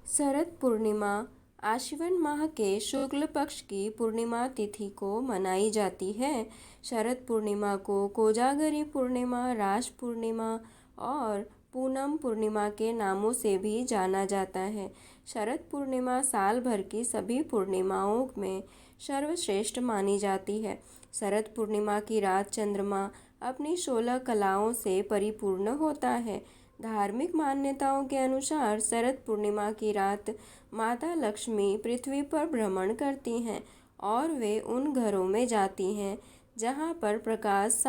शरद पूर्णिमा आश्विन माह के शुक्ल पक्ष की पूर्णिमा तिथि को मनाई जाती है। शरद पूर्णिमा को कोजागरी पूर्णिमा, रास पूर्णिमा और पूनम पूर्णिमा के नामों से भी जाना जाता है। शरद पूर्णिमा साल भर की सभी पूर्णिमाओं में सर्वश्रेष्ठ मानी जाती है। शरद पूर्णिमा की रात चंद्रमा अपनी 16 कलाओं से परिपूर्ण होता है। धार्मिक मान्यताओं के अनुसार शरद पूर्णिमा की रात माता लक्ष्मी पृथ्वी पर भ्रमण करती हैं और वे उन घरों में जाती हैं जहाँ पर प्रकाश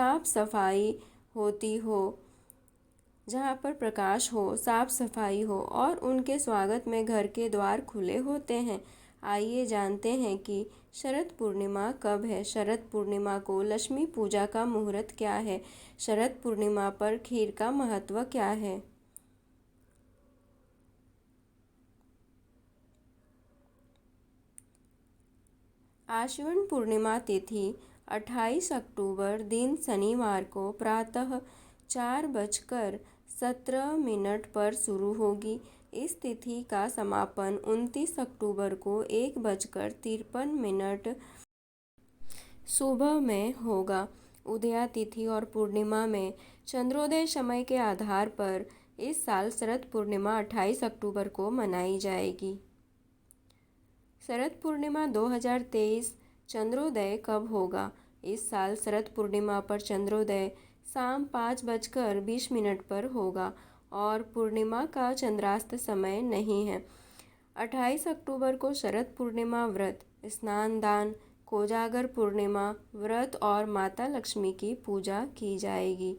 हो, साफ सफाई हो और उनके स्वागत में घर के द्वार खुले होते हैं। आइए जानते हैं कि शरद पूर्णिमा कब है। शरद पूर्णिमा को लक्ष्मी पूजा का मुहूर्त क्या है। शरद पूर्णिमा पर खीर का महत्व क्या है। आश्विन पूर्णिमा तिथि 28 अक्टूबर दिन शनिवार को प्रातः 4:17 पर शुरू होगी। इस तिथि का समापन 29 अक्टूबर को 1:53 सुबह में होगा। उदया तिथि और पूर्णिमा में चंद्रोदय समय के आधार पर इस साल शरद पूर्णिमा 28 अक्टूबर को मनाई जाएगी। शरद पूर्णिमा 2023 चंद्रोदय कब होगा। इस साल शरद पूर्णिमा पर चंद्रोदय शाम 5:20 पर होगा और पूर्णिमा का चंद्रास्त समय नहीं है। 28 अक्टूबर को शरद पूर्णिमा व्रत, स्नान दान, कोजागर पूर्णिमा व्रत और माता लक्ष्मी की पूजा की जाएगी।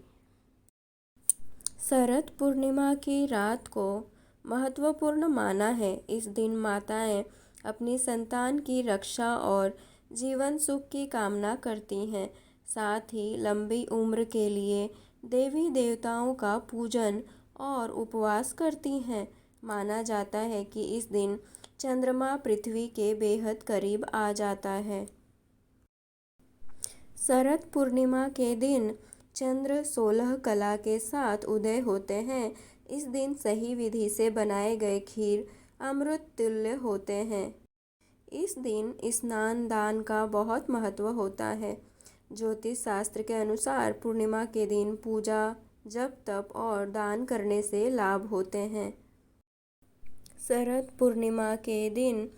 शरद पूर्णिमा की रात को महत्वपूर्ण माना है। इस दिन माताएं अपनी संतान की रक्षा और जीवन सुख की कामना करती हैं। साथ ही लंबी उम्र के लिए देवी देवताओं का पूजन और उपवास करती हैं। माना जाता है कि इस दिन चंद्रमा पृथ्वी के बेहद करीब आ जाता है। शरद पूर्णिमा के दिन चंद्र 16 कला के साथ उदय होते हैं। इस दिन सही विधि से बनाए गए खीर अमृत तुल्य होते हैं। इस दिन स्नान दान का बहुत महत्व होता है। ज्योतिष शास्त्र के अनुसार पूर्णिमा के दिन पूजा, जप, तप और दान करने से लाभ होते हैं। शरद पूर्णिमा के दिन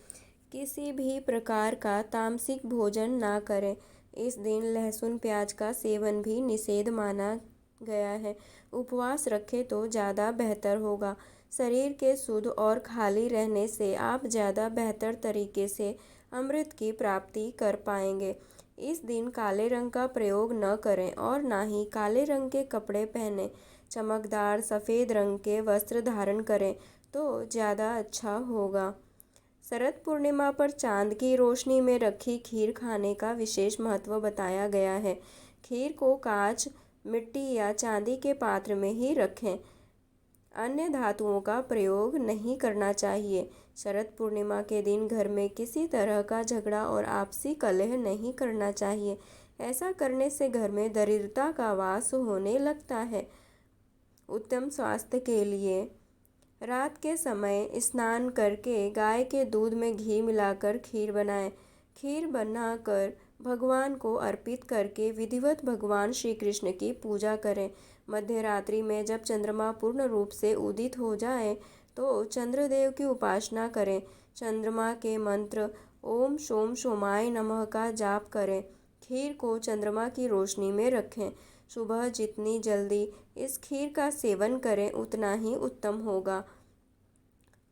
किसी भी प्रकार का तामसिक भोजन ना करें। इस दिन लहसुन प्याज का सेवन भी निषेध माना गया है। उपवास रखें तो ज़्यादा बेहतर होगा। शरीर के शुद्ध और खाली रहने से आप ज़्यादा बेहतर तरीके से अमृत की प्राप्ति कर पाएंगे। इस दिन काले रंग का प्रयोग न करें और ना ही काले रंग के कपड़े पहनें। चमकदार सफ़ेद रंग के वस्त्र धारण करें तो ज़्यादा अच्छा होगा। शरद पूर्णिमा पर चांद की रोशनी में रखी खीर खाने का विशेष महत्व बताया गया है। खीर को कांच, मिट्टी या चांदी के पात्र में ही रखें। अन्य धातुओं का प्रयोग नहीं करना चाहिए। शरद पूर्णिमा के दिन घर में किसी तरह का झगड़ा और आपसी कलह नहीं करना चाहिए। ऐसा करने से घर में दरिद्रता का वास होने लगता है। उत्तम स्वास्थ्य के लिए रात के समय स्नान करके गाय के दूध में घी मिलाकर खीर बनाएं। खीर बनाकर भगवान को अर्पित करके विधिवत भगवान श्री कृष्ण की पूजा करें। मध्य रात्रि में जब चंद्रमा पूर्ण रूप से उदित हो जाए तो चंद्रदेव की उपासना करें। चंद्रमा के मंत्र ओम सोम सोमाय नमः का जाप करें। खीर को चंद्रमा की रोशनी में रखें। सुबह जितनी जल्दी इस खीर का सेवन करें उतना ही उत्तम होगा।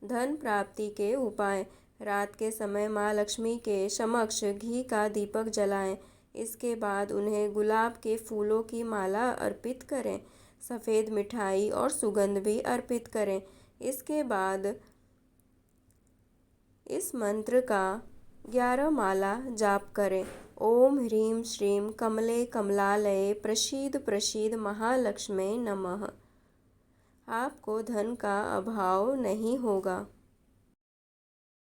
धन प्राप्ति के उपाय। रात के समय माँ लक्ष्मी के समक्ष घी का दीपक जलाएं। इसके बाद उन्हें गुलाब के फूलों की माला अर्पित करें। सफ़ेद मिठाई और सुगंध भी अर्पित करें। इसके बाद इस मंत्र का 11 माला जाप करें। ओम ह्रीं श्रीं कमले कमलालये प्रसीद प्रसीद महालक्ष्मी नमः। आपको धन का अभाव नहीं होगा।